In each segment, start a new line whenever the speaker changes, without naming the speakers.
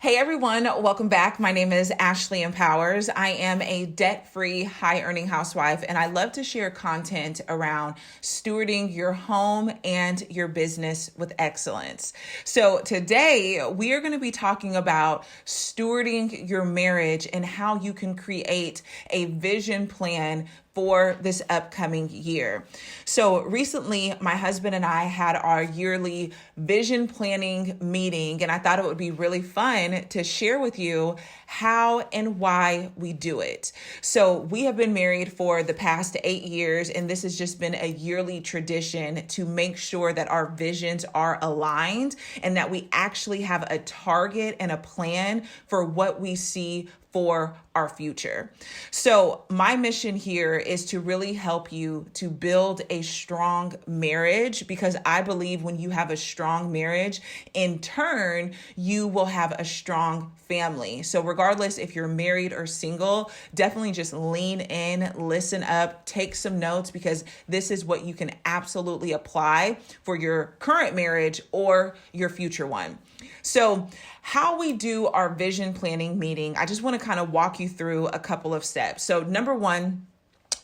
Hey everyone, welcome back. My name is Ashley Empowers. I am a debt-free, high-earning housewife, and I love to share content around stewarding your home and your business with excellence. So today we are going to be talking about stewarding your marriage and how you can create a vision plan for this upcoming year. So recently, my husband and I had our yearly vision planning meeting, and I thought it would be really fun to share with you how and why we do it. So we have been married for the past 8 years, and this has just been a yearly tradition to make sure that our visions are aligned and that we actually have a target and a plan for what we see for our future. So my mission here is to really help you to build a strong marriage, because I believe when you have a strong marriage, in turn, you will have a strong family. So regardless if you're married or single, definitely just lean in, listen up, take some notes, because this is what you can absolutely apply for your current marriage or your future one. So how we do our vision planning meeting, I just want to kind of walk you through a couple of steps. So number one,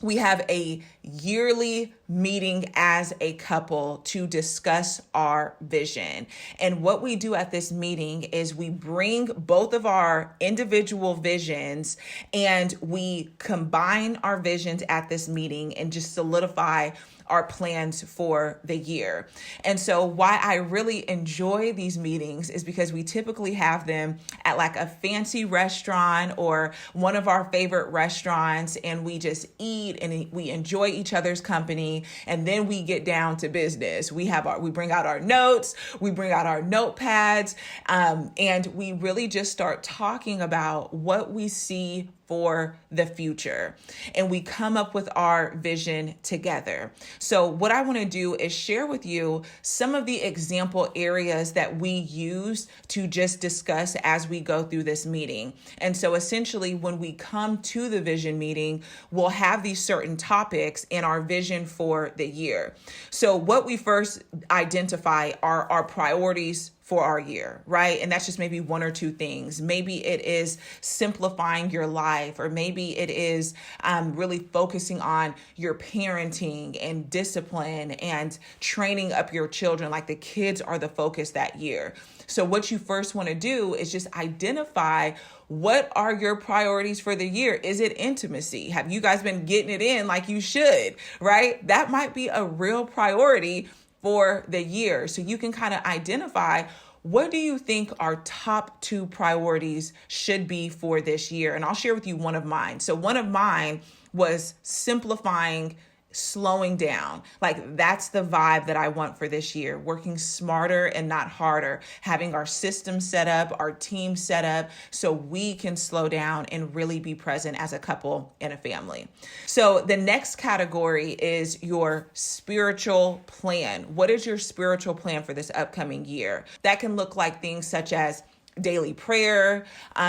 we have a yearly meeting as a couple to discuss our vision. And what we do at this meeting is we bring both of our individual visions and we combine our visions at this meeting and just solidify our plans for the year. And so why I really enjoy these meetings is because we typically have them at like a fancy restaurant or one of our favorite restaurants, and we just eat and we enjoy each other's company, and then we get down to business. We bring out our notes, we bring out our notepads, and we really just start talking about what we see for the future. And we come up with our vision together. So what I want to do is share with you some of the example areas that we use to just discuss as we go through this meeting. And so essentially, when we come to the vision meeting, we'll have these certain topics in our vision for the year. So what we first identify are our priorities for our year, right? And that's just maybe one or two things. Maybe it is simplifying your life, or maybe it is really focusing on your parenting and discipline and training up your children. Like the kids are the focus that year. So what you first want to do is just identify what are your priorities for the year. Is it intimacy? Have you guys been getting it in like you should, right? That might be a real priority for the year. So you can kind of identify, what do you think our top 2 priorities should be for this year? And I'll share with you one of mine. So one of mine was simplifying, slowing down. Like that's the vibe that I want for this year. Working smarter and not harder, having our system set up, our team set up so we can slow down and really be present as a couple and a family. So the next category is your spiritual plan. What is your spiritual plan for this upcoming year? That can look like things such as daily prayer,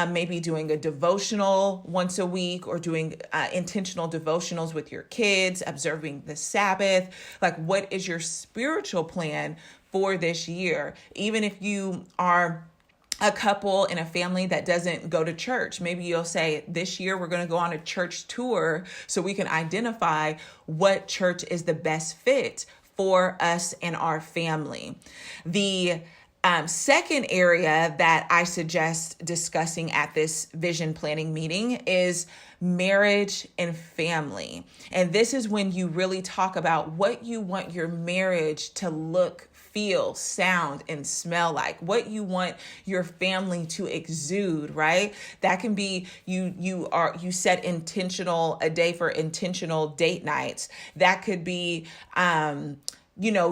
maybe doing a devotional once a week, or doing intentional devotionals with your kids, observing the Sabbath. Like, what is your spiritual plan for this year? Even if you are a couple in a family that doesn't go to church, maybe you'll say, this year we're going to go on a church tour so we can identify what church is the best fit for us and our family. The second area that I suggest discussing at this vision planning meeting is marriage and family. And this is when you really talk about what you want your marriage to look, feel, sound, and smell like, what you want your family to exude, right? That can be you set a day for intentional date nights. That could be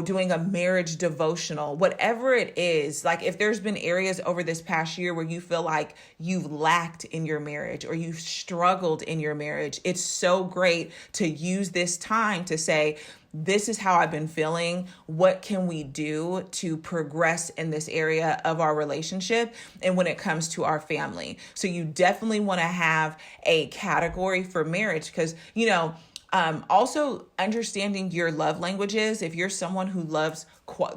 doing a marriage devotional, whatever it is. Like if there's been areas over this past year where you feel like you've lacked in your marriage or you've struggled in your marriage, it's so great to use this time to say, this is how I've been feeling. What can we do to progress in this area of our relationship and when it comes to our family? So you definitely want to have a category for marriage because, Also understanding your love languages. If you're someone who loves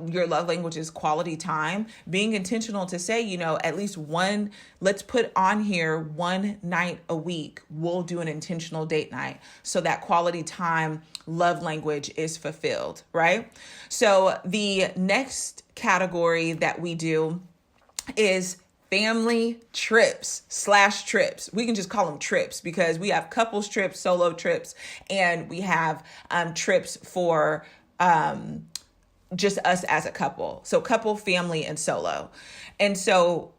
your love language is quality time, being intentional to say, at least one, let's put on here one night a week. We'll do an intentional date night so that quality time love language is fulfilled, right? So the next category that we do is family trips/trips. We can just call them trips because we have couples trips, solo trips, and we have trips for just us as a couple. So couple, family, and solo. And so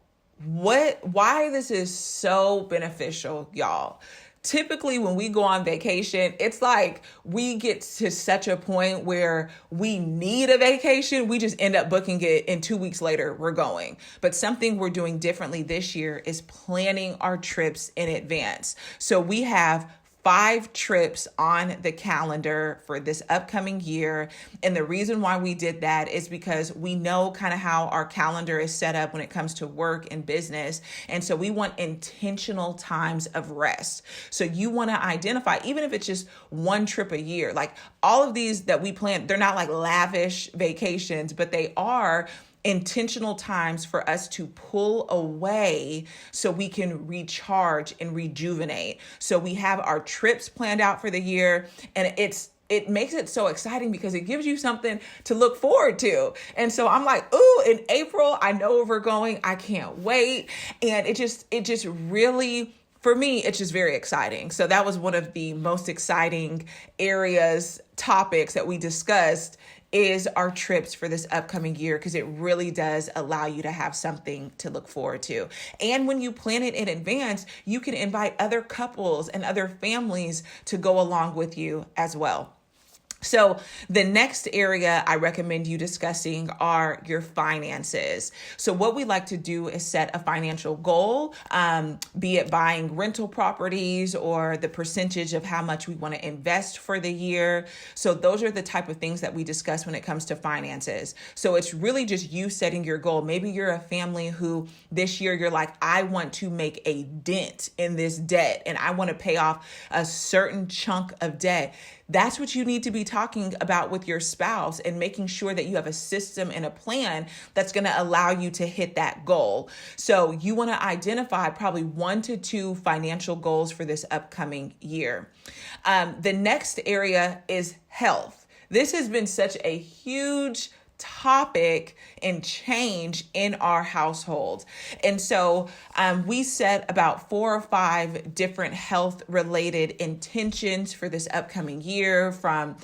why this is so beneficial, y'all. Typically, when we go on vacation, it's like we get to such a point where we need a vacation. We just end up booking it, and 2 weeks later, we're going. But something we're doing differently this year is planning our trips in advance. So we have 5 trips on the calendar for this upcoming year. And the reason why we did that is because we know kind of how our calendar is set up when it comes to work and business. And so we want intentional times of rest. So you want to identify, even if it's just one trip a year, like all of these that we plan, they're not like lavish vacations, but they are intentional times for us to pull away so we can recharge and rejuvenate. So we have our trips planned out for the year, and it makes it so exciting because it gives you something to look forward to. And so I'm like, ooh, in April, I know where we're going. I can't wait. And it just really, for me, it's just very exciting. So that was one of the most exciting topics that we discussed is our trips for this upcoming year, because it really does allow you to have something to look forward to. And when you plan it in advance, you can invite other couples and other families to go along with you as well. So the next area I recommend you discussing are your finances. So what we like to do is set a financial goal, be it buying rental properties or the percentage of how much we want to invest for the year. So those are the type of things that we discuss when it comes to finances. So it's really just you setting your goal. Maybe you're a family who this year you're like, I want to make a dent in this debt and I want to pay off a certain chunk of debt. That's what you need to be talking about with your spouse and making sure that you have a system and a plan that's going to allow you to hit that goal. So you want to identify probably 1 to 2 financial goals for this upcoming year. The next area is health. This has been such a huge topic and change in our household. And so we set about 4 or 5 different health related intentions for this upcoming year, from,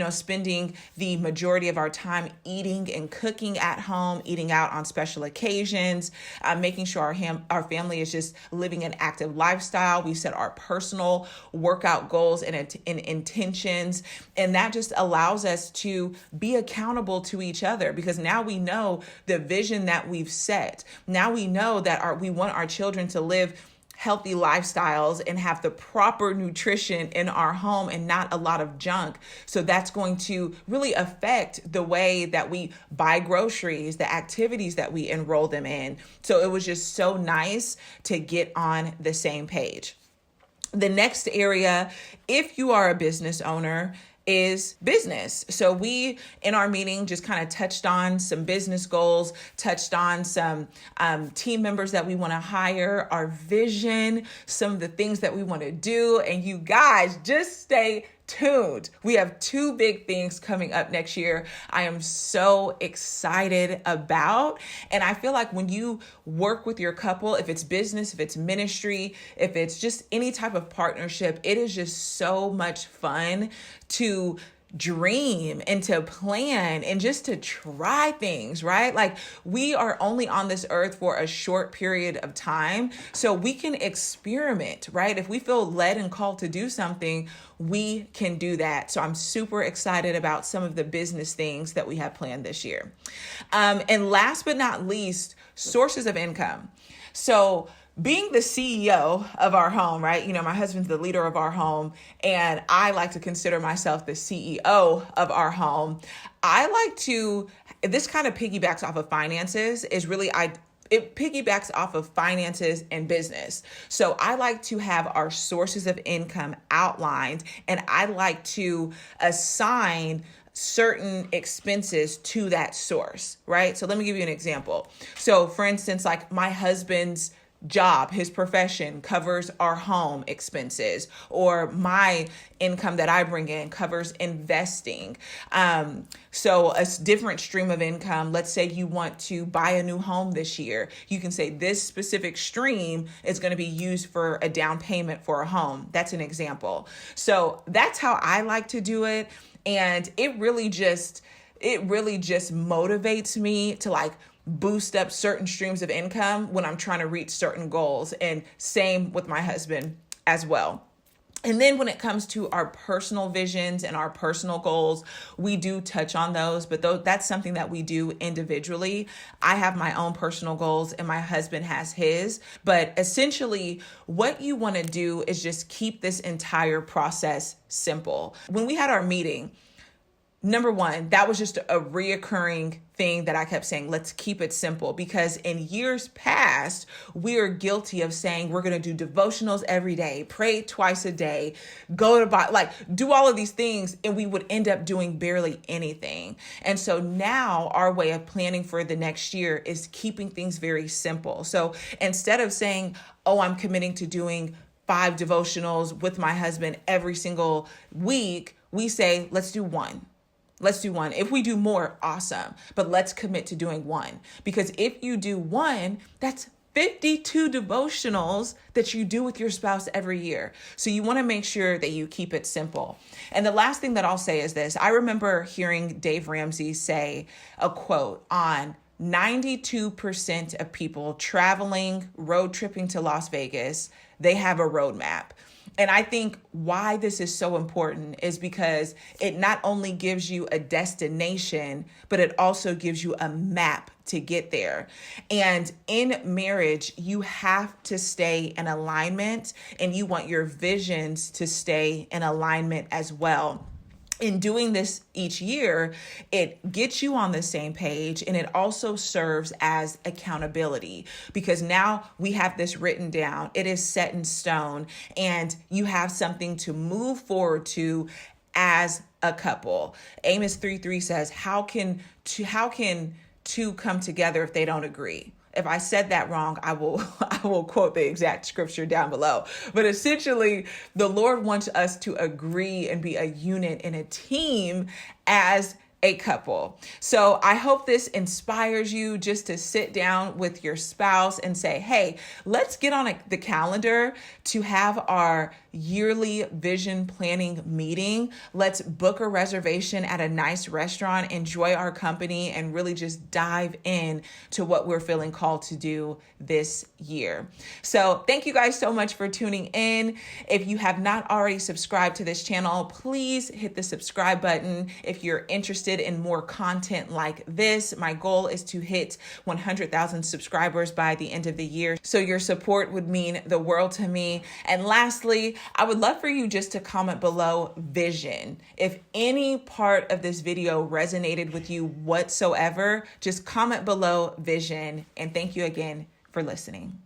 spending the majority of our time eating and cooking at home, eating out on special occasions, making sure our family is just living an active lifestyle. We set our personal workout goals and intentions, and that just allows us to be accountable to each other, because now we know the vision that we've set. Now we know that we want our children to live healthy lifestyles and have the proper nutrition in our home and not a lot of junk. So that's going to really affect the way that we buy groceries, the activities that we enroll them in. So it was just so nice to get on the same page. The next area, if you are a business owner, is business. So we, in our meeting, just kind of touched on some business goals, touched on some team members that we want to hire, our vision, some of the things that we want to do. And you guys, just stay tuned. We have 2 big things coming up next year I am so excited about. And I feel like when you work with your couple, if it's business, if it's ministry, if it's just any type of partnership, it is just so much fun to dream and to plan and just to try things, right? Like, we are only on this earth for a short period of time, so we can experiment, right? If we feel led and called to do something, we can do that. So I'm super excited about some of the business things that we have planned this year. And last but not least, sources of income. So being the CEO of our home, right? My husband's the leader of our home, and I like to consider myself the CEO of our home. This kind of piggybacks off of finances, is really it piggybacks off of finances and business. So I like to have our sources of income outlined, and I like to assign certain expenses to that source, right? So let me give you an example. So for instance, like my husband's job, his profession covers our home expenses, or my income that I bring in covers investing. So a different stream of income, let's say you want to buy a new home this year, you can say this specific stream is going to be used for a down payment for a home. That's an example. So that's how I like to do it. And it really just motivates me to like boost up certain streams of income when I'm trying to reach certain goals. And same with my husband as well. And then when it comes to our personal visions and our personal goals, we do touch on those, but that's something that we do individually. I have my own personal goals and my husband has his, but essentially what you want to do is just keep this entire process simple. When we had our meeting, number one, that was just a reoccurring thing that I kept saying, let's keep it simple, because in years past, we are guilty of saying we're going to do devotionals every day, pray twice a day, go to do all of these things, and we would end up doing barely anything. And so now our way of planning for the next year is keeping things very simple. So instead of saying, oh, I'm committing to doing 5 devotionals with my husband every single week, we say, let's do one. Let's do one. If we do more, awesome. But let's commit to doing one. Because if you do one, that's 52 devotionals that you do with your spouse every year. So you want to make sure that you keep it simple. And the last thing that I'll say is this. I remember hearing Dave Ramsey say a quote on 92% of people traveling, road tripping to Las Vegas, they have a roadmap. And I think why this is so important is because it not only gives you a destination, but it also gives you a map to get there. And in marriage, you have to stay in alignment, and you want your visions to stay in alignment as well. In doing this each year, it gets you on the same page, and it also serves as accountability, because now we have this written down. It is set in stone, and you have something to move forward to as a couple. Amos 3:3 says, how can two come together if they don't agree? If I said that wrong, I will quote the exact scripture down below. But essentially, the Lord wants us to agree and be a unit and a team as a couple. So I hope this inspires you just to sit down with your spouse and say, hey, let's get on the calendar to have our yearly vision planning meeting. Let's book a reservation at a nice restaurant, enjoy our company, and really just dive in to what we're feeling called to do this year. So thank you guys so much for tuning in. If you have not already subscribed to this channel, please hit the subscribe button. If you're interested in more content like this, my goal is to hit 100,000 subscribers by the end of the year. So your support would mean the world to me. And lastly, I would love for you just to comment below vision. If any part of this video resonated with you whatsoever, just comment below vision. And thank you again for listening.